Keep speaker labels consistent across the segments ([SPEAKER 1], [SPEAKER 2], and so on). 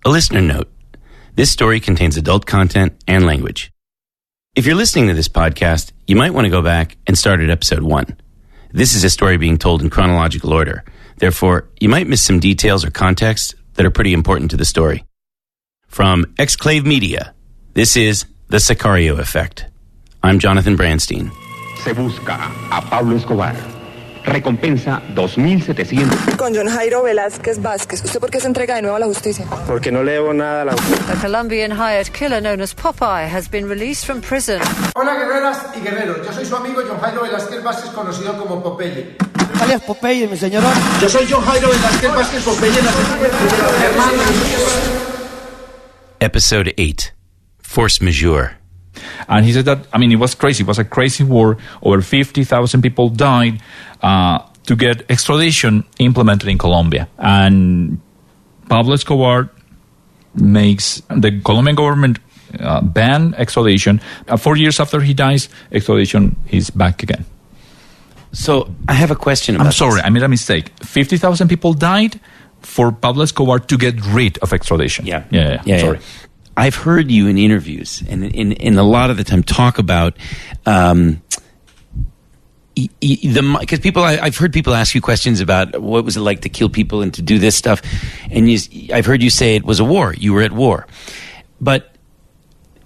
[SPEAKER 1] A listener note. This story contains adult content and language. If you're listening to this podcast, you might want to go back and start at episode 1. This is a story being told in chronological order. Therefore, you might miss some details or context that are pretty important to the story. From Exclave Media, this is The Sicario Effect. I'm Jonathan Branstein.
[SPEAKER 2] Se busca a Pablo Escobar. Recompensa 2.700.
[SPEAKER 3] Con John Jairo Velázquez Vázquez. ¿Usted por qué se entrega de nuevo a la justicia?
[SPEAKER 4] Porque no le debo nada a la justicia.
[SPEAKER 5] A Colombian hired killer known as Popeye has been released from prison.
[SPEAKER 6] Hola guerreras y guerreros, yo soy su amigo John Jairo Velázquez Vázquez, conocido como Popeye.
[SPEAKER 4] Alias Popeye, mi señor.
[SPEAKER 6] Yo soy John Jairo Velázquez Vázquez Popeye,
[SPEAKER 1] Episode 8, Force Majeure.
[SPEAKER 7] And he said that, it was crazy. It was a crazy war. Over 50,000 people died to get extradition implemented in Colombia. And Pablo Escobar makes the Colombian government ban extradition. 4 years after he dies, extradition is back again.
[SPEAKER 1] So I have a question about
[SPEAKER 7] I'm sorry,
[SPEAKER 1] this.
[SPEAKER 7] I made a mistake. 50,000 people died for Pablo Escobar to get rid of extradition.
[SPEAKER 1] Yeah.
[SPEAKER 7] Sorry.
[SPEAKER 1] I've heard you in interviews and in a lot of the time talk about because I've heard people ask you questions about what was it like to kill people and to do this stuff, and I've heard you say it was a war. You were at war, but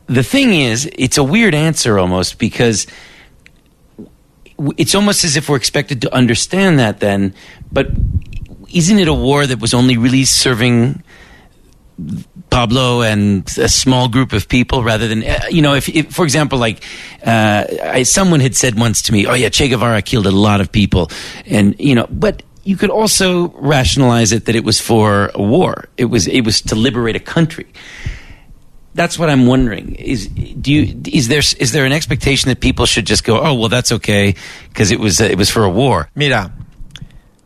[SPEAKER 1] the thing is, it's a weird answer almost because it's almost as if we're expected to understand that then, but isn't it a war that was only really serving Pablo and a small group of people rather than, if for example, like someone had said once to me, oh yeah, Che Guevara killed a lot of people. And, but you could also rationalize it that it was for a war. It was to liberate a country. That's what I'm wondering. Is there an expectation that people should just go, oh, well, that's okay because it was for a war?
[SPEAKER 4] Mira,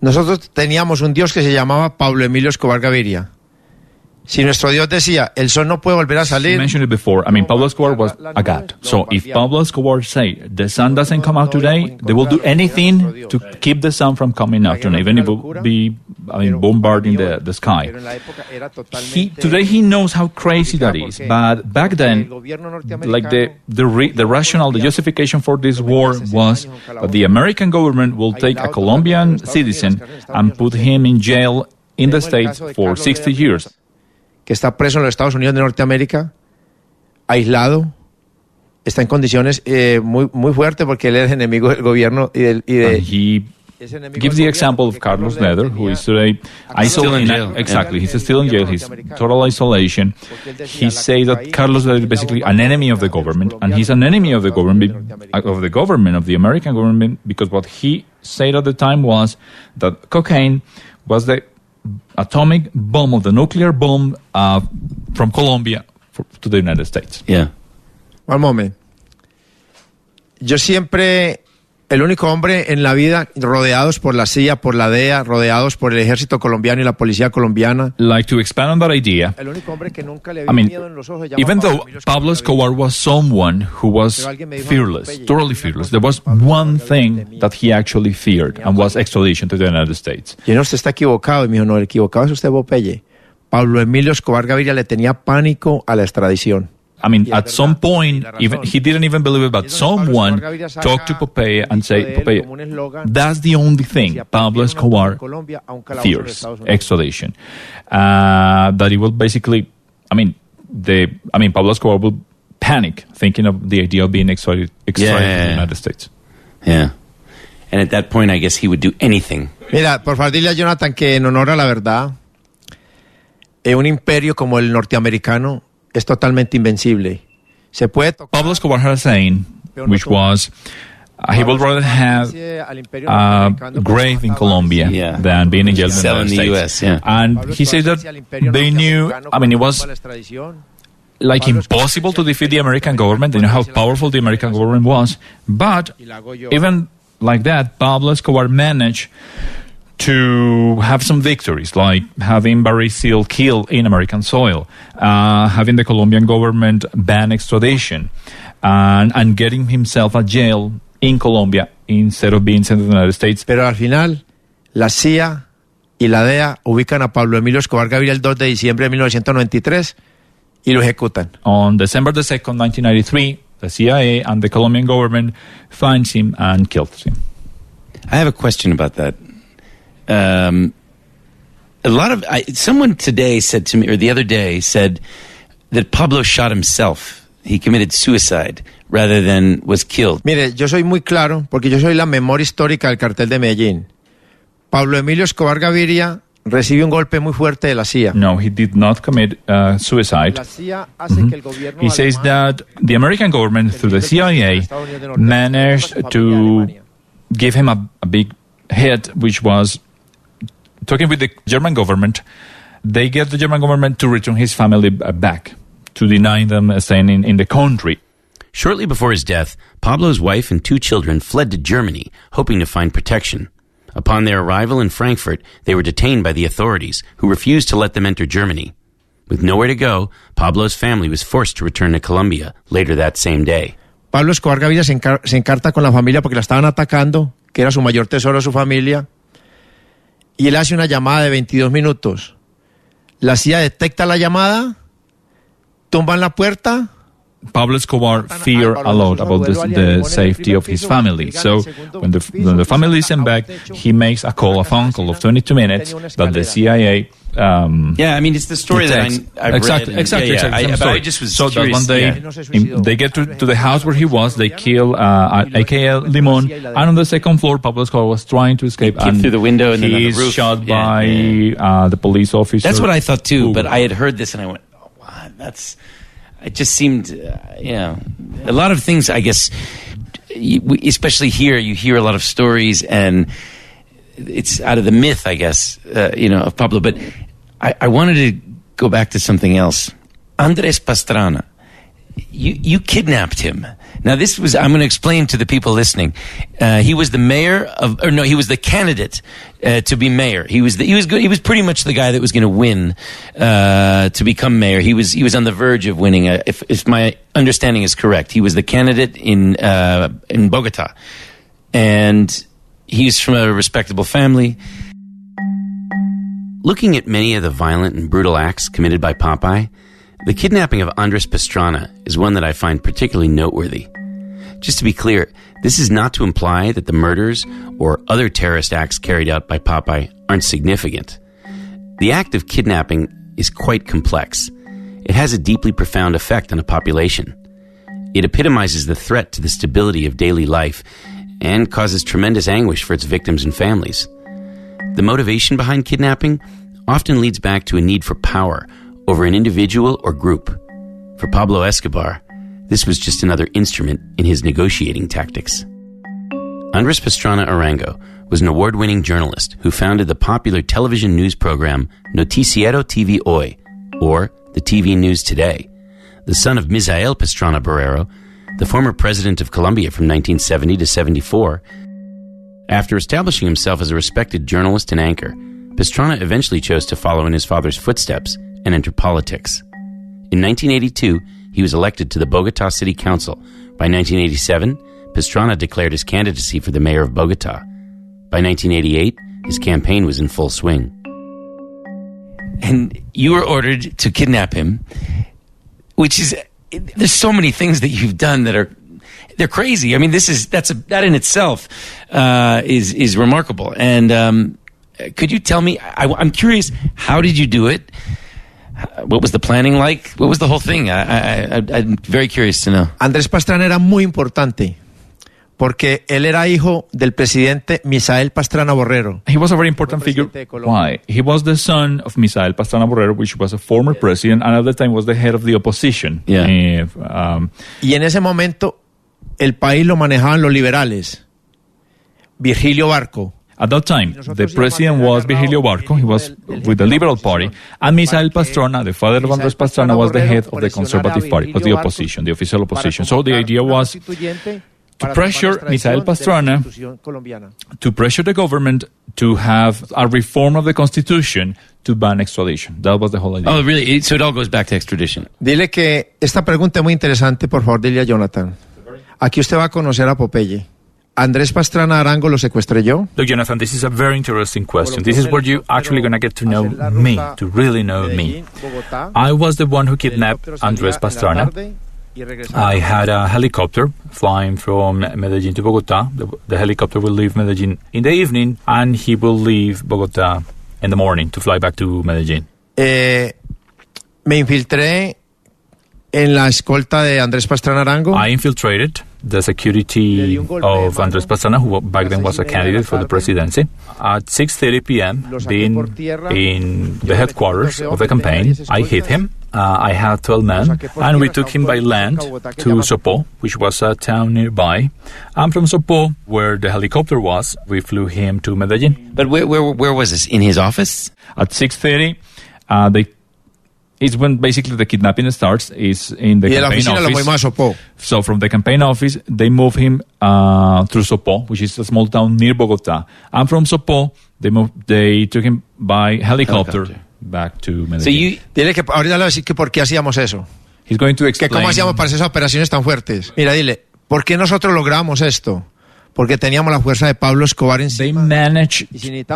[SPEAKER 4] nosotros teníamos un Dios que se llamaba Pablo Emilio Escobar Gaviria. Si nuestro Dios decía, el sol no puede volver a salir.
[SPEAKER 7] You mentioned it before. Pablo Escobar was a god. So if Pablo Escobar say the sun doesn't come out today, they will do anything to keep the sun from coming out today, even if it will be, bombarding the sky. Today he knows how crazy that is. But back then, like the rationale, the justification for this war was that the American government will take a Colombian citizen and put him in jail in the States for 60 years.
[SPEAKER 4] Que está preso en los Estados Unidos de Norteamérica, aislado, está en condiciones muy fuertes porque él es enemigo del gobierno y
[SPEAKER 7] he gives the example of Carlos Leder, who is today
[SPEAKER 1] still in jail.
[SPEAKER 7] Exactly, he's still in jail. He's total isolation. He says that Carlos Leder is basically an enemy of the government, and he's an enemy of the government of the American government, because what he said at the time was that cocaine was the atomic bomb of the nuclear bomb from Colombia to the United States.
[SPEAKER 1] Yeah.
[SPEAKER 4] One moment. Yo siempre, el único hombre en la vida rodeados por la CIA, por la DEA, rodeados por el ejército colombiano y la policía colombiana.
[SPEAKER 7] Like to expand on that idea,
[SPEAKER 4] El único hombre que nunca le vi miedo en los ojos.
[SPEAKER 7] even though Pablo Escobar was someone who was fearless, totally fearless, there was one thing that he actually feared, and was extradition to the United States.
[SPEAKER 4] Y no, usted está equivocado. Y me dijo, no, el equivocado es usted, Popeye. Pablo Emilio Escobar Gaviria le tenía pánico a la extradición.
[SPEAKER 7] At some point, even he didn't even believe it, but someone talked to Popeye and said, Popeye, that's the only thing Pablo Escobar fears, extradition. That it will basically, Pablo Escobar will panic thinking of the idea of being extradited to the United States.
[SPEAKER 1] Yeah. And at that point, I guess he would do anything.
[SPEAKER 4] Mira, por favor, dile a Jonathan que en honor a la verdad, un imperio como el norteamericano es totalmente invencible. Se puede tocar.
[SPEAKER 7] Pablo Escobar had a saying, which was, he would rather have a grave in Colombia than being in jail in the
[SPEAKER 1] US. Yeah.
[SPEAKER 7] And he said that they knew, it was like impossible to defeat the American government. They know how powerful the American government was. But even like that, Pablo Escobar managed to have some victories, like having Barry Seal killed in American soil, having the Colombian government ban extradition, and getting himself a jail in Colombia instead of being sent to the United States.
[SPEAKER 4] Pero al final, la CIA y la DEA ubican a Pablo Emilio Escobar Gaviria el 2 de diciembre de 1993 y lo ejecutan.
[SPEAKER 7] On December the 2nd, 1993, the CIA and the Colombian government finds him and kills him.
[SPEAKER 1] I have a question about that. Someone today said to me, or the other day said that Pablo shot himself. He committed suicide rather than was killed.
[SPEAKER 4] Mire, yo soy muy claro porque yo soy la memoria histórica del cartel de Medellín. Pablo Emilio Escobar Gaviria recibe un golpe muy fuerte de la CIA.
[SPEAKER 7] No, he did not commit suicide.
[SPEAKER 4] La CIA hace que el gobierno
[SPEAKER 7] He says that the American government, through the CIA, managed to give him a big hit, which was talking with the German government. They get the German government to return his family back, to deny them staying in the country.
[SPEAKER 1] Shortly before his death, Pablo's wife and 2 children fled to Germany, hoping to find protection. Upon their arrival in Frankfurt, they were detained by the authorities, who refused to let them enter Germany. With nowhere to go, Pablo's family was forced to return to Colombia later that same day.
[SPEAKER 4] Pablo Escobar Gaviria se encarta con la familia porque la estaban atacando, que era su mayor tesoro, su familia, y él hace una llamada de 22 minutos. La CIA detecta la llamada, tumban la puerta.
[SPEAKER 7] Pablo Escobar feared a lot about the safety of his family. So when the family is sent back, he makes a phone call of 22 minutes that the CIA...
[SPEAKER 1] yeah, I mean, it's the story
[SPEAKER 7] detects.
[SPEAKER 1] that I've
[SPEAKER 7] exactly,
[SPEAKER 1] read.
[SPEAKER 7] Exactly.
[SPEAKER 1] I just was
[SPEAKER 7] so
[SPEAKER 1] curious.
[SPEAKER 7] That when they get to the house where he was, they kill AKA Limon, and on the second floor, Pablo Escobar was trying to escape.
[SPEAKER 1] And through the window and then on the roof.
[SPEAKER 7] He's shot by the police officer.
[SPEAKER 1] That's what I thought too, but I had heard this and I went, oh, wow, that's... It just seemed, a lot of things, I guess, especially here, you hear a lot of stories and it's out of the myth, I guess, of Pablo. But I wanted to go back to something else. Andres Pastrana, you kidnapped him. Now, I'm going to explain to the people listening. He was the he was the candidate to be mayor. He was good. He was pretty much the guy that was going to win to become mayor. He was on the verge of winning. If my understanding is correct, he was the candidate in Bogota, and he's from a respectable family. Looking at many of the violent and brutal acts committed by Popeye, the kidnapping of Andres Pastrana is one that I find particularly noteworthy. Just to be clear, this is not to imply that the murders or other terrorist acts carried out by Popeye aren't significant. The act of kidnapping is quite complex. It has a deeply profound effect on a population. It epitomizes the threat to the stability of daily life and causes tremendous anguish for its victims and families. The motivation behind kidnapping often leads back to a need for power over an individual or group. For Pablo Escobar, this was just another instrument in his negotiating tactics. Andres Pastrana Arango was an award-winning journalist who founded the popular television news program Noticiero TV Hoy, or the TV News Today, the son of Misael Pastrana Barrero, the former president of Colombia from 1970 to 74. After establishing himself as a respected journalist and anchor, Pastrana eventually chose to follow in his father's footsteps and enter politics. In 1982, he was elected to the Bogota City Council. By 1987, Pastrana declared his candidacy for the mayor of Bogota. By 1988, his campaign was in full swing. And you were ordered to kidnap him, which is, there's so many things that you've done that they're crazy. I mean, that in itself is remarkable. And could you tell me, I'm curious, how did you do it? What was the planning like? What was the whole thing? I'm very curious to know.
[SPEAKER 4] Andrés Pastrana era muy importante porque él era hijo del presidente Misael Pastrana Borrero.
[SPEAKER 7] He was a very important figure. Why? He was the son of Misael Pastrana Borrero, which was a former president, and at the time was the head of the opposition.
[SPEAKER 1] Yeah.
[SPEAKER 4] Y en ese momento el país lo manejaban los liberales. Virgilio Barco.
[SPEAKER 7] At that time, the president was Virgilio Barco. He was with the Liberal Party. And Misael Pastrana, the father of Andres Pastrana, was the head of the Conservative Party, was the opposition, the official opposition. So the idea was to pressure Misael Pastrana, to pressure the government to have a reform of the Constitution to ban extradition. That was the whole idea.
[SPEAKER 1] Oh, really? So it all goes back to extradition.
[SPEAKER 4] Dile que esta pregunta es muy interesante, por favor, dile a Jonathan. Aquí usted va a conocer a Popeye. Andrés Pastrana Arango lo secuestré yo.
[SPEAKER 7] Look, Jonathan, this is a very interesting question. This is where you're actually going to get to know me, to really know me. I was the one who kidnapped Andrés Pastrana. I had a helicopter flying from Medellin to Bogota. The helicopter will leave Medellin in the evening, and he will leave Bogota in the morning to fly back to Medellin.
[SPEAKER 4] Me infiltré en la escolta de Andrés Pastrana Arango.
[SPEAKER 7] I infiltrated the security of Andrés Pastrana, who back then was a candidate for the presidency. At 6:30 p.m., being in the headquarters of the campaign, I hit him. I had 12 men, and we took him by land to Sopó, which was a town nearby. And from Sopó, where the helicopter was, we flew him to Medellin.
[SPEAKER 1] But where was this? In his office?
[SPEAKER 7] At 6:30, it's when basically the kidnapping starts. Is in the campaign office. So from the campaign office, they move him through Sopó, which is a small town near Bogota. And from Sopó, they took him by helicopter back to Medellin.
[SPEAKER 1] So
[SPEAKER 4] Dile que ahorita le voy a decir que por qué hacíamos eso.
[SPEAKER 7] He's going to explain.
[SPEAKER 4] Que cómo hacíamos para esas operaciones tan fuertes. Mira, dile, ¿por qué nosotros logramos esto? Porque teníamos la fuerza de Pablo Escobar encima.
[SPEAKER 7] They managed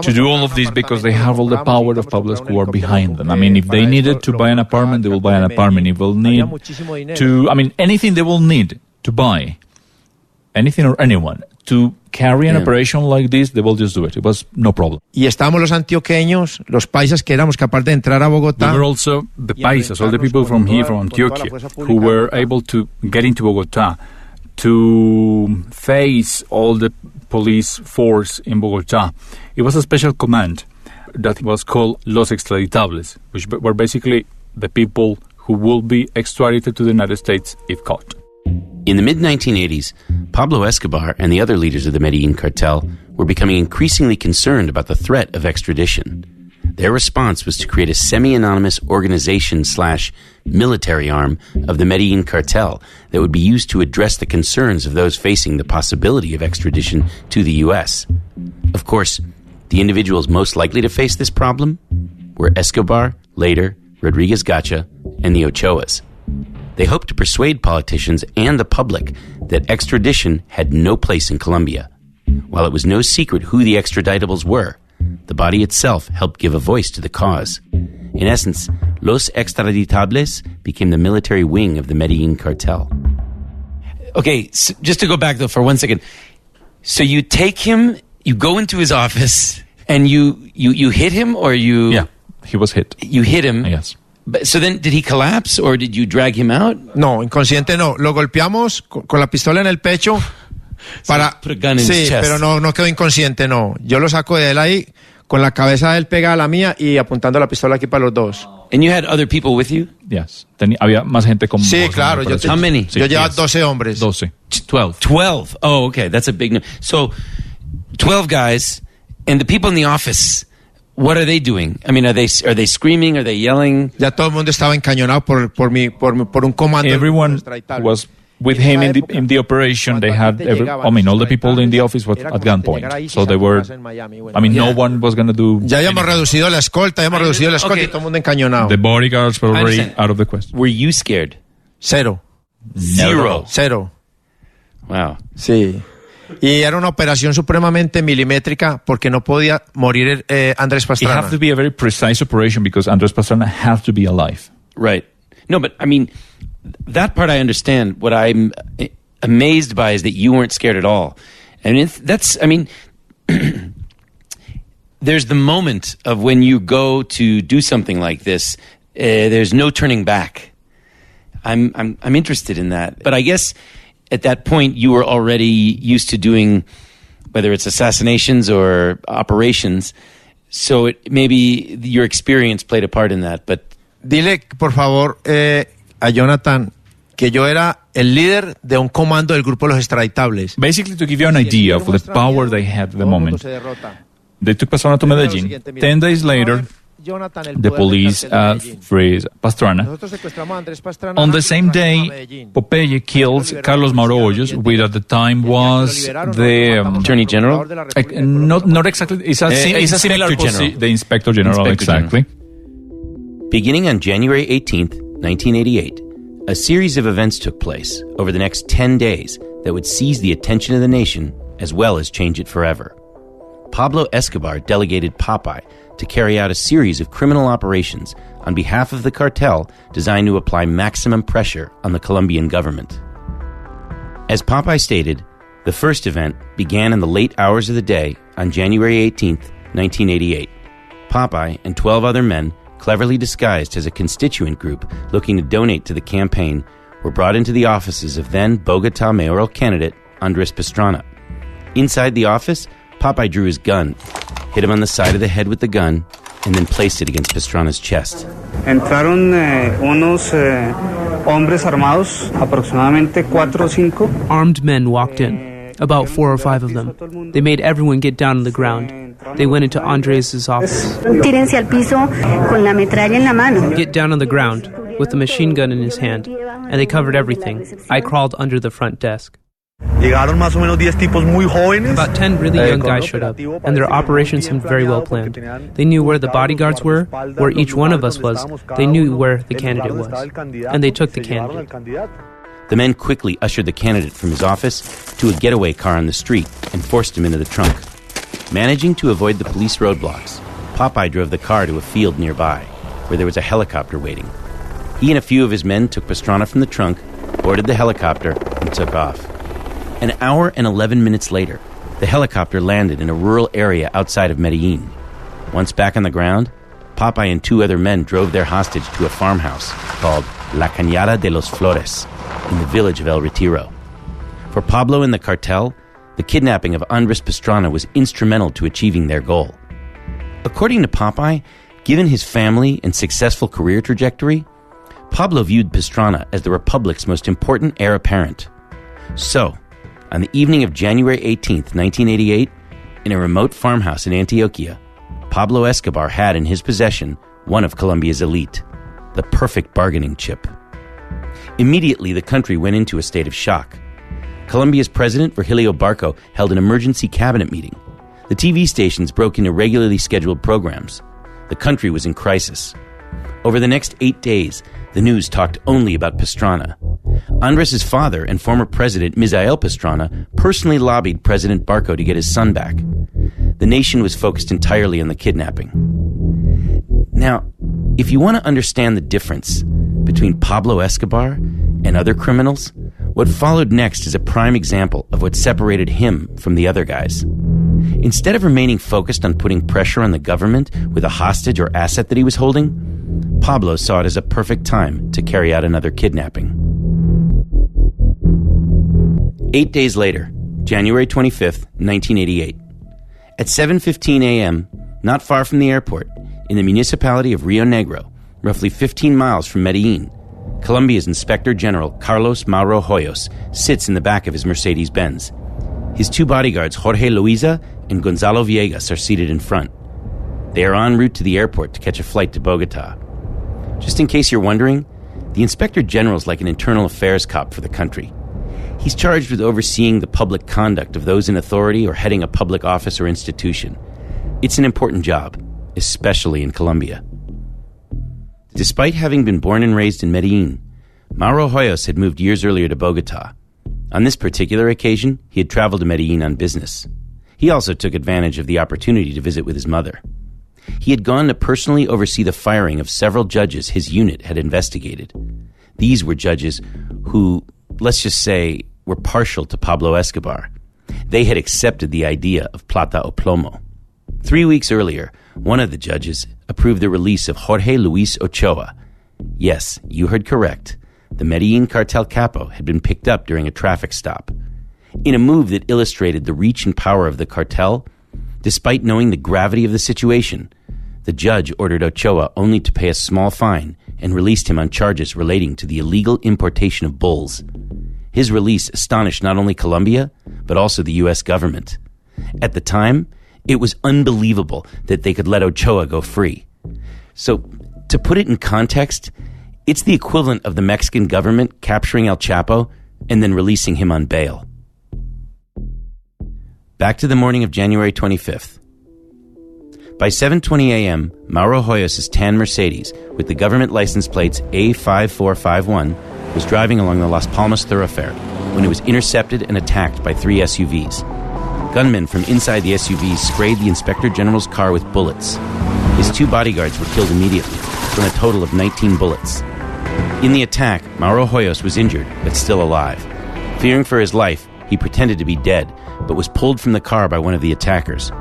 [SPEAKER 7] to do all of this because they have all the power of Pablo Escobar behind them. I mean, if they needed to buy an apartment, they will buy an apartment. If they'll need to, I mean, anything they will need to buy, anything or anyone, to carry an operation like this, they will just do it. It was no problem.
[SPEAKER 4] Y estábamos los antioqueños, los paisas que éramos capaces de entrar a Bogotá.
[SPEAKER 7] We were also the paisas, all the people from here, from Antioquia, who were able to get into Bogota, to face all the police force in Bogota. It was a special command that was called Los Extraditables, which were basically the people who will be extradited to the United States if caught.
[SPEAKER 1] In the mid-1980s, Pablo Escobar and the other leaders of the Medellin cartel were becoming increasingly concerned about the threat of extradition. Their response was to create a semi-anonymous organization/military arm of the Medellin cartel that would be used to address the concerns of those facing the possibility of extradition to the U.S. Of course, the individuals most likely to face this problem were Escobar, later Rodriguez Gacha, and the Ochoas. They hoped to persuade politicians and the public that extradition had no place in Colombia. While it was no secret who the extraditables were, the body itself helped give a voice to the cause. In essence, Los Extraditables became the military wing of the Medellin cartel. Okay, so just to go back though for 1 second. So you take him, you go into his office, and you hit him, or you...
[SPEAKER 7] Yeah, he was hit.
[SPEAKER 1] You hit him?
[SPEAKER 7] Yes.
[SPEAKER 1] So then, did he collapse, or did you drag him out?
[SPEAKER 4] No, inconsciente no. Lo golpeamos con la pistola en el pecho para...
[SPEAKER 1] So put a gun in his chest.
[SPEAKER 4] Pero no quedó inconsciente, no. Yo lo saco de él ahí, con la cabeza de él pegada a la mía y apuntando la pistola aquí para los dos.
[SPEAKER 1] And you had other people with you?
[SPEAKER 7] Yes. Había más gente con
[SPEAKER 4] Sí,
[SPEAKER 7] vos,
[SPEAKER 4] claro.
[SPEAKER 1] How many?
[SPEAKER 4] Yo llevaba 12 hombres.
[SPEAKER 7] 12.
[SPEAKER 1] 12. 12. Oh, okay. That's a big number. So, 12 guys, and the people in the office... What are they doing? I mean, are they screaming? Are they yelling?
[SPEAKER 4] Ya todo el mundo estaba encañonado por un comando.
[SPEAKER 7] Everyone was with him in the operation. They had all the people in the office were at gunpoint. So they were, no one was going to do...
[SPEAKER 4] Ya habíamos reducido la escolta, y todo el mundo encañonado.
[SPEAKER 7] The bodyguards were already out of the question.
[SPEAKER 1] Were you scared?
[SPEAKER 4] Cero.
[SPEAKER 1] Zero. Wow.
[SPEAKER 4] Sí. Y era una operación supremamente milimétrica porque no podía morir Andrés Pastrana.
[SPEAKER 7] It had to be a very precise operation because Andrés Pastrana had to be alive.
[SPEAKER 1] Right. No, but I mean, that part I understand. What I'm amazed by is that you weren't scared at all. And there's the moment of when you go to do something like this, there's no turning back. I'm interested in that. But I guess... At that point, you were already used to doing, whether it's assassinations or operations, so maybe your experience played a part in that. But
[SPEAKER 4] dile, por favor, a Jonathan, que yo era el líder de un comando del grupo de los extraditables.
[SPEAKER 7] Basically, to give you an idea of the power they had at the moment, they took Pastrana to Medellin. 10 days later, the police freed Pastrana. On the same day, Popeye killed Carlos Mauro Hoyos, which at the time was the
[SPEAKER 1] Attorney General?
[SPEAKER 7] Not exactly. It's a similar position. The Inspector General, exactly.
[SPEAKER 1] Beginning on January 18th, 1988, a series of events took place over the next 10 days that would seize the attention of the nation as well as change it forever. Pablo Escobar delegated Popeye to carry out a series of criminal operations on behalf of the cartel designed to apply maximum pressure on the Colombian government. As Popeye stated, the first event began in the late hours of the day on January 18, 1988. Popeye and 12 other men, cleverly disguised as a constituent group looking to donate to the campaign, were brought into the offices of then Bogota mayoral candidate Andres Pastrana. Inside the office, Popeye drew his gun, hit him on the side of the head with the gun, and then placed it against Pastrana's chest.
[SPEAKER 8] Entraron unos hombres armados, aproximadamente 4 o 5.
[SPEAKER 9] Armed men walked in, about 4 or 5 of them. They made everyone get down on the ground. They went into Andres' office.
[SPEAKER 10] Tírense al piso con la metralla en la mano.
[SPEAKER 9] Get down on the ground, with the machine gun in his hand, and they covered everything. I crawled under the front desk.
[SPEAKER 11] Llegaron más o menos 10 tipos muy jóvenes.
[SPEAKER 9] About 10 really young guys showed up, and their operation seemed very well planned. They knew where the bodyguards were, where each one of us was. They knew where the candidate was, and they took the candidate.
[SPEAKER 1] The men quickly ushered the candidate from his office to a getaway car on the street and forced him into the trunk. Managing to avoid the police roadblocks, Popeye drove the car to a field nearby, where there was a helicopter waiting. He and a few of his men took Pastrana from the trunk, boarded the helicopter, and took off. An hour and 11 minutes later, the helicopter landed in a rural area outside of Medellin. Once back on the ground, Popeye and 2 other men drove their hostage to a farmhouse called La Cañada de los Flores in the village of El Retiro. For Pablo and the cartel, the kidnapping of Andres Pastrana was instrumental to achieving their goal. According to Popeye, given his family and successful career trajectory, Pablo viewed Pastrana as the Republic's most important heir apparent. So, on the evening of January 18, 1988, in a remote farmhouse in Antioquia, Pablo Escobar had in his possession one of Colombia's elite, the perfect bargaining chip. Immediately, the country went into a state of shock. Colombia's president, Virgilio Barco, held an emergency cabinet meeting. The TV stations broke into regularly scheduled programs. The country was in crisis. Over the next 8 days, the news talked only about Pastrana. Andres' father and former president, Misael Pastrana, personally lobbied President Barco to get his son back. The nation was focused entirely on the kidnapping. Now, if you want to understand the difference between Pablo Escobar and other criminals, what followed next is a prime example of what separated him from the other guys. Instead of remaining focused on putting pressure on the government with a hostage or asset that he was holding, Pablo saw it as a perfect time to carry out another kidnapping. 8 days later, January 25th, 1988. At 7:15 a.m., not far from the airport, in the municipality of Rio Negro, roughly 15 miles from Medellin, Colombia's Inspector General Carlos Mauro Hoyos sits in the back of his Mercedes-Benz. His 2 bodyguards, Jorge Luisa and Gonzalo Villegas, are seated in front. They are en route to the airport to catch a flight to Bogota. Just in case you're wondering, the Inspector General is like an internal affairs cop for the country. He's charged with overseeing the public conduct of those in authority or heading a public office or institution. It's an important job, especially in Colombia. Despite having been born and raised in Medellin, Mauro Hoyos had moved years earlier to Bogota. On this particular occasion, he had traveled to Medellin on business. He also took advantage of the opportunity to visit with his mother. He had gone to personally oversee the firing of several judges his unit had investigated. These were judges who, let's just say, were partial to Pablo Escobar. They had accepted the idea of plata o plomo. 3 weeks earlier, one of the judges approved the release of Jorge Luis Ochoa. Yes, you heard correct. The Medellin cartel capo had been picked up during a traffic stop. In a move that illustrated the reach and power of the cartel, despite knowing the gravity of the situation, the judge ordered Ochoa only to pay a small fine and released him on charges relating to the illegal importation of bulls. His release astonished not only Colombia, but also the U.S. government. At the time, it was unbelievable that they could let Ochoa go free. So, to put it in context, it's the equivalent of the Mexican government capturing El Chapo and then releasing him on bail. Back to the morning of January 25th. By 7:20 a.m., Mauro Hoyos' tan Mercedes, with the government license plates A5451, was driving along the Las Palmas thoroughfare when it was intercepted and attacked by 3 SUVs. gunmen from inside the SUV sprayed the Inspector General's car with bullets. His 2 bodyguards were killed immediately, from a total of 19 bullets. In the attack, Mauro Hoyos was injured, but still alive. Fearing for his life, he pretended to be dead, but was pulled from the car by one of the attackers.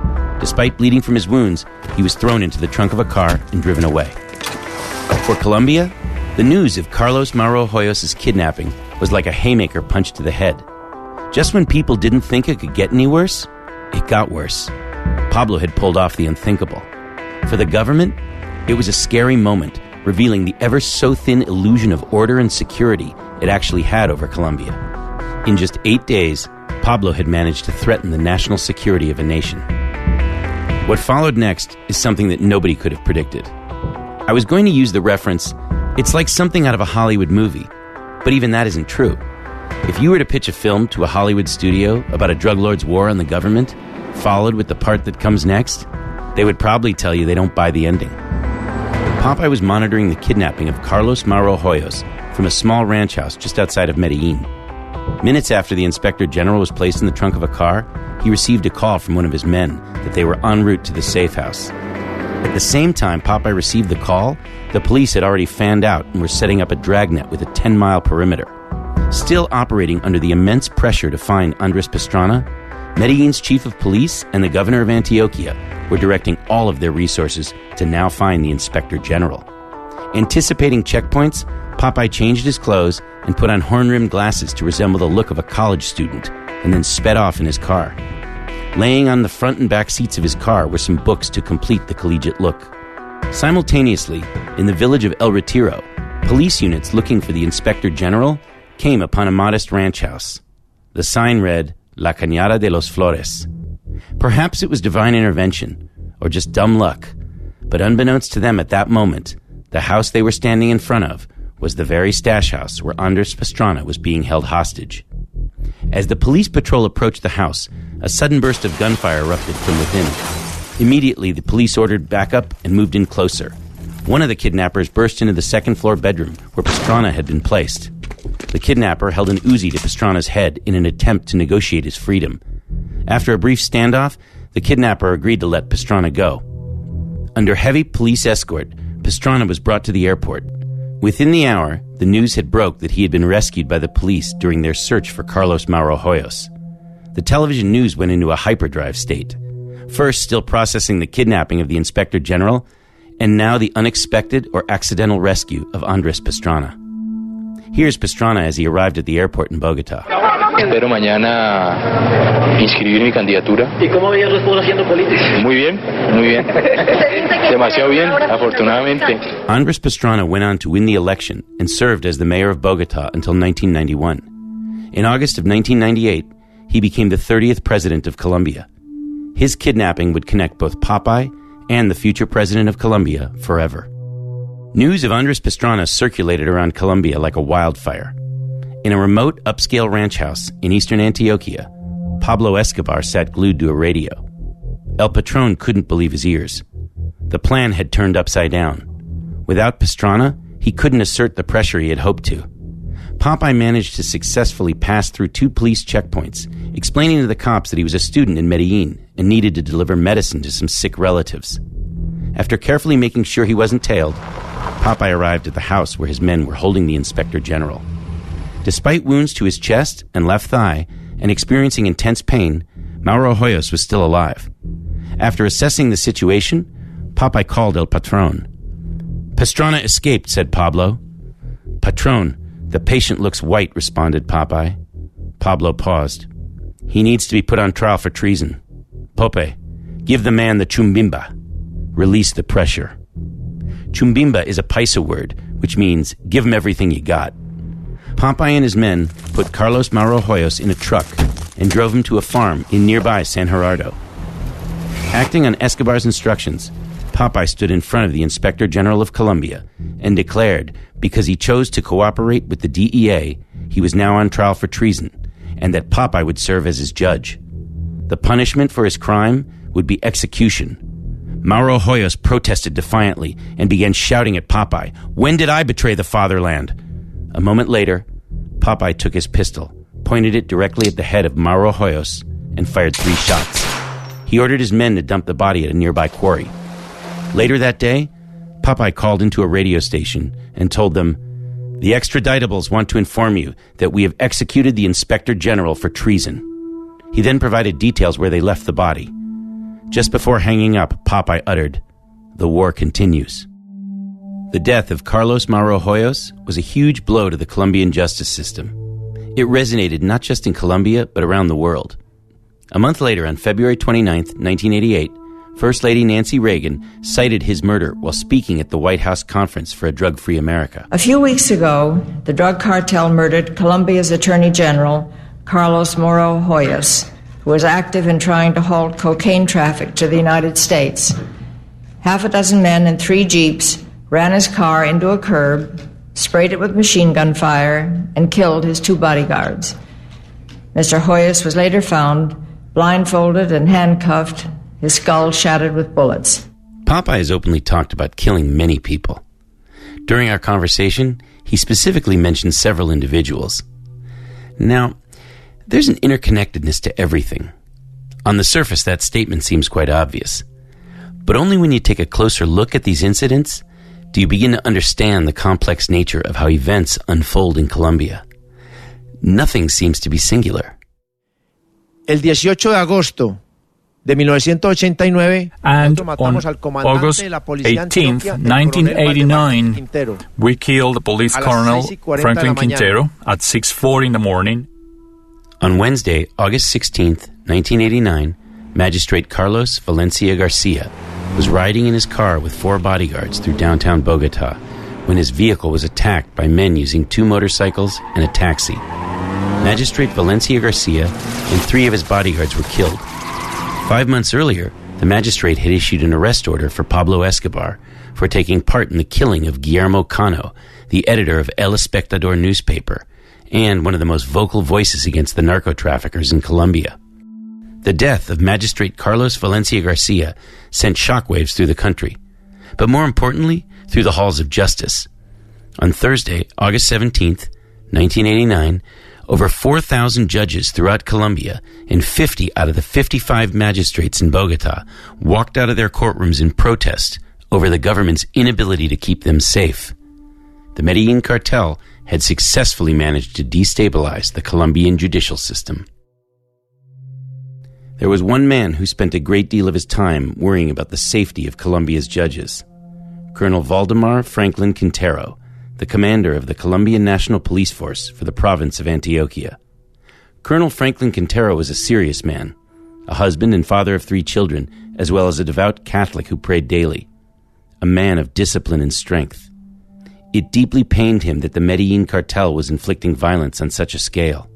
[SPEAKER 1] Despite bleeding from his wounds, he was thrown into the trunk of a car and driven away. For Colombia, the news of Carlos Mauro Hoyos' kidnapping was like a haymaker punched to the head. Just when people didn't think it could get any worse, it got worse. Pablo had pulled off the unthinkable. For the government, it was a scary moment, revealing the ever-so-thin illusion of order and security it actually had over Colombia. In just 8 days, Pablo had managed to threaten the national security of a nation. What followed next is something that nobody could have predicted. I was going to use the reference, it's like something out of a Hollywood movie, but even that isn't true. If you were to pitch a film to a Hollywood studio about a drug lord's war on the government, followed with the part that comes next, they would probably tell you they don't buy the ending. Popeye was monitoring the kidnapping of Carlos Mauro Hoyos from a small ranch house just outside of Medellin. Minutes after the Inspector General was placed in the trunk of a car, he received a call from one of his men that they were en route to the safe house. At the same time Popeye received the call, the police had already fanned out and were setting up a dragnet with a 10-mile perimeter. Still operating under the immense pressure to find Andres Pastrana, Medellin's chief of police and the governor of Antioquia were directing all of their resources to now find the Inspector General. Anticipating checkpoints, Popeye changed his clothes and put on horn-rimmed glasses to resemble the look of a college student, and then sped off in his car. Laying on the front and back seats of his car were some books to complete the collegiate look. Simultaneously, in the village of El Retiro, police units looking for the Inspector General came upon a modest ranch house. The sign read, La Cañada de los Flores. Perhaps it was divine intervention, or just dumb luck, but unbeknownst to them at that moment, the house they were standing in front of was the very stash house where Andres Pastrana was being held hostage. As the police patrol approached the house, a sudden burst of gunfire erupted from within. Immediately, the police ordered backup and moved in closer. One of the kidnappers burst into the second-floor bedroom where Pastrana had been placed. The kidnapper held an Uzi to Pastrana's head in an attempt to negotiate his freedom. After a brief standoff, the kidnapper agreed to let Pastrana go. Under heavy police escort, Pastrana was brought to the airport. Within the hour, the news had broke that he had been rescued by the police during their search for Carlos Mauro Hoyos. The television news went into a hyperdrive state. First, still processing the kidnapping of the Inspector General, and now the unexpected or accidental rescue of Andres Pastrana. Here's Pastrana as he arrived at the airport in Bogota.
[SPEAKER 12] Espero mañana inscribir mi candidatura. ¿Y cómo veías los pueblos haciendo política? Muy bien, muy bien. Demasiado bien, afortunadamente.
[SPEAKER 1] Andres Pastrana went on to win the election and served as the mayor of Bogota until 1991. In August of 1998, he became the 30th president of Colombia. His kidnapping would connect both Popeye and the future president of Colombia forever. News of Andres Pastrana circulated around Colombia like a wildfire. In a remote, upscale ranch house in eastern Antioquia, Pablo Escobar sat glued to a radio. El Patron couldn't believe his ears. The plan had turned upside down. Without Pastrana, he couldn't assert the pressure he had hoped to. Popeye managed to successfully pass through 2 police checkpoints, explaining to the cops that he was a student in Medellin and needed to deliver medicine to some sick relatives. After carefully making sure he wasn't tailed, Popeye arrived at the house where his men were holding the Inspector General. Despite wounds to his chest and left thigh and experiencing intense pain, Mauro Hoyos was still alive. After assessing the situation, Popeye called El Patron. Pastrana escaped, said Pablo. Patron, the patient looks white, responded Popeye. Pablo paused. He needs to be put on trial for treason. Popeye, give the man the chumbimba. Release the pressure. Chumbimba is a Paisa word, which means give him everything you got. Popeye and his men put Carlos Mauro Hoyos in a truck and drove him to a farm in nearby San Gerardo. Acting on Escobar's instructions, Popeye stood in front of the Inspector General of Colombia and declared because he chose to cooperate with the DEA, he was now on trial for treason, and that Popeye would serve as his judge. The punishment for his crime would be execution. Mauro Hoyos protested defiantly and began shouting at Popeye, "When did I betray the fatherland?" A moment later, Popeye took his pistol, pointed it directly at the head of Mauro Hoyos, and fired 3 shots. He ordered his men to dump the body at a nearby quarry. Later that day, Popeye called into a radio station and told them, "The extraditables want to inform you that we have executed the Inspector General for treason." He then provided details where they left the body. Just before hanging up, Popeye uttered, "The war continues." The death of Carlos Mauro Hoyos was a huge blow to the Colombian justice system. It resonated not just in Colombia, but around the world. A month later, on February 29, 1988, First Lady Nancy Reagan cited his murder while speaking at the White House Conference for a Drug-Free America.
[SPEAKER 13] A few weeks ago, the drug cartel murdered Colombia's Attorney General, Carlos Mauro Hoyos, who was active in trying to halt cocaine traffic to the United States. 6 men in 3 jeeps ran his car into a curb, sprayed it with machine gun fire, and killed his 2 bodyguards. Mr. Hoyos was later found blindfolded and handcuffed, his skull shattered with bullets.
[SPEAKER 1] Popeye has openly talked about killing many people. During our conversation, he specifically mentioned several individuals. Now, there's an interconnectedness to everything. On the surface, that statement seems quite obvious. But only when you take a closer look at these incidents do you begin to understand the complex nature of how events unfold in Colombia. Nothing seems to be singular.
[SPEAKER 4] El 18 de agosto de 1989,
[SPEAKER 7] and on August 18th, 1989, we killed Police Colonel Franklin Quintero at 6:40 in the morning.
[SPEAKER 1] On Wednesday, August 16th, 1989, Magistrate Carlos Valencia Garcia was riding in his car with 4 bodyguards through downtown Bogota when his vehicle was attacked by men using 2 motorcycles and a taxi. Magistrate Valencia Garcia and 3 of his bodyguards were killed. 5 months earlier, the magistrate had issued an arrest order for Pablo Escobar for taking part in the killing of Guillermo Cano, the editor of El Espectador newspaper, and one of the most vocal voices against the narco-traffickers in Colombia. The death of Magistrate Carlos Valencia Garcia sent shockwaves through the country, but more importantly, through the halls of justice. On Thursday, August 17th, 1989, over 4,000 judges throughout Colombia and 50 out of the 55 magistrates in Bogota walked out of their courtrooms in protest over the government's inability to keep them safe. The Medellin cartel had successfully managed to destabilize the Colombian judicial system. There was one man who spent a great deal of his time worrying about the safety of Colombia's judges. Colonel Valdemar Franklin Quintero, the commander of the Colombian National Police Force for the province of Antioquia. Colonel Franklin Quintero was a serious man, a husband and father of 3 children, as well as a devout Catholic who prayed daily, a man of discipline and strength. It deeply pained him that the Medellin cartel was inflicting violence on such a scale.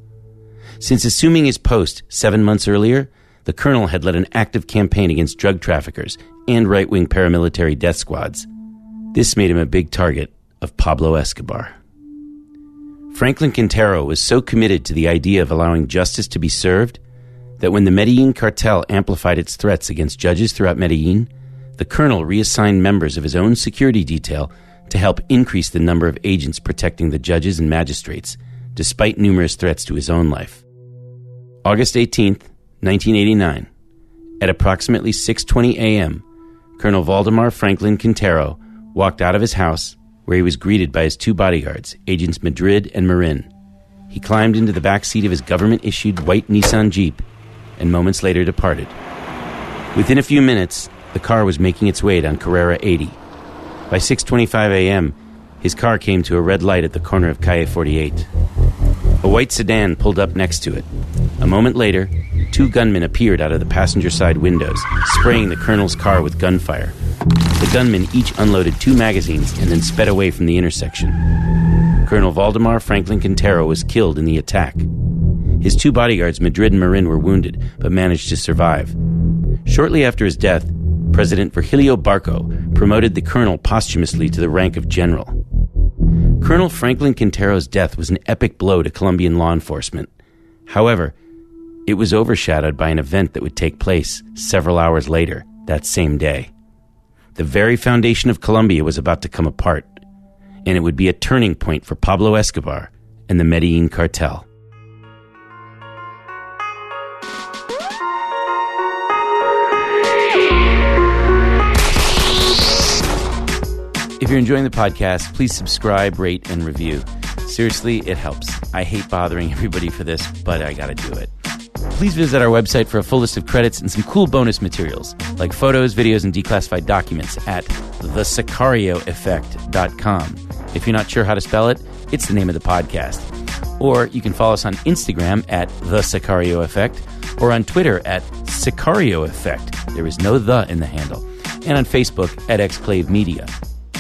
[SPEAKER 1] Since assuming his post 7 months earlier, the colonel had led an active campaign against drug traffickers and right-wing paramilitary death squads. This made him a big target of Pablo Escobar. Franklin Quintero was so committed to the idea of allowing justice to be served that when the Medellin cartel amplified its threats against judges throughout Medellin, the colonel reassigned members of his own security detail to help increase the number of agents protecting the judges and magistrates, despite numerous threats to his own life. August 18th, 1989, at approximately 6:20 a.m., Colonel Valdemar Franklin Quintero walked out of his house, where he was greeted by his 2 bodyguards, Agents Madrid and Marin. He climbed into the back seat of his government-issued white Nissan Jeep and moments later departed. Within a few minutes, the car was making its way down Carrera 80. By 6:25 a.m., his car came to a red light at the corner of Calle 48. A white sedan pulled up next to it. A moment later, 2 gunmen appeared out of the passenger side windows, spraying the colonel's car with gunfire. The gunmen each unloaded 2 magazines and then sped away from the intersection. Colonel Valdemar Franklin Quintero was killed in the attack. His 2 bodyguards, Madrid and Marin, were wounded, but managed to survive. Shortly after his death, President Virgilio Barco promoted the colonel posthumously to the rank of general. Colonel Franklin Quintero's death was an epic blow to Colombian law enforcement. However, it was overshadowed by an event that would take place several hours later, that same day. The very foundation of Colombia was about to come apart, and it would be a turning point for Pablo Escobar and the Medellin cartel. If you're enjoying the podcast, please subscribe, rate, and review. Seriously, it helps. I hate bothering everybody for this, but I gotta do it. Please visit our website for a full list of credits and some cool bonus materials, like photos, videos, and declassified documents at thesicarioeffect.com. If you're not sure how to spell it, it's the name of the podcast. Or you can follow us on Instagram at The Sicario Effect, or on Twitter at Sicario Effect. There is no the in the handle. And on Facebook at Exclave Media.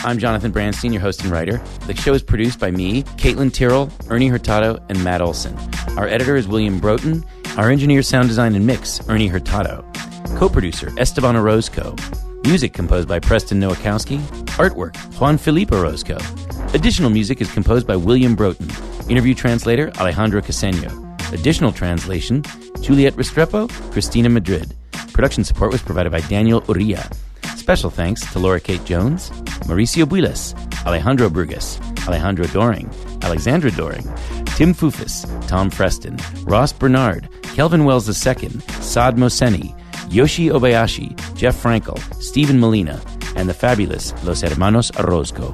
[SPEAKER 1] I'm Jonathan Branstein, your host and writer. The show is produced by me, Caitlin Tyrrell, Ernie Hurtado, and Matt Olson. Our editor is William Broughton. Our engineer, sound design, and mix, Ernie Hurtado. Co-producer, Esteban Orozco. Music composed by Preston Nowakowski. Artwork, Juan Felipe Orozco. Additional music is composed by William Broughton. Interview translator, Alejandro Caseño. Additional translation, Juliet Restrepo, Christina Madrid. Production support was provided by Daniel Urria. Special thanks to Laura Kate Jones, Mauricio Builes, Alejandro Burgess, Alejandro Doring, Alexandra Doring, Tim Fufus, Tom Freston, Ross Bernard, Kelvin Wells II, Saad Mohseni, Yoshi Obayashi, Jeff Frankel, Stephen Molina, and the fabulous Los Hermanos Orozco.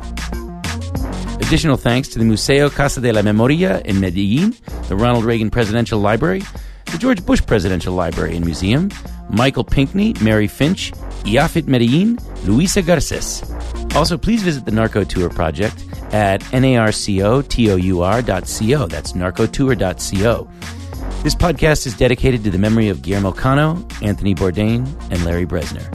[SPEAKER 1] Additional thanks to the Museo Casa de la Memoria in Medellin, the Ronald Reagan Presidential Library, the George Bush Presidential Library and Museum, Michael Pinckney, Mary Finch, Iafit Medellin, Luisa Garces. Also, please visit the Narco Tour project at narcotour.co. That's narcotour.co. This podcast is dedicated to the memory of Guillermo Cano, Anthony Bourdain, and Larry Bresner.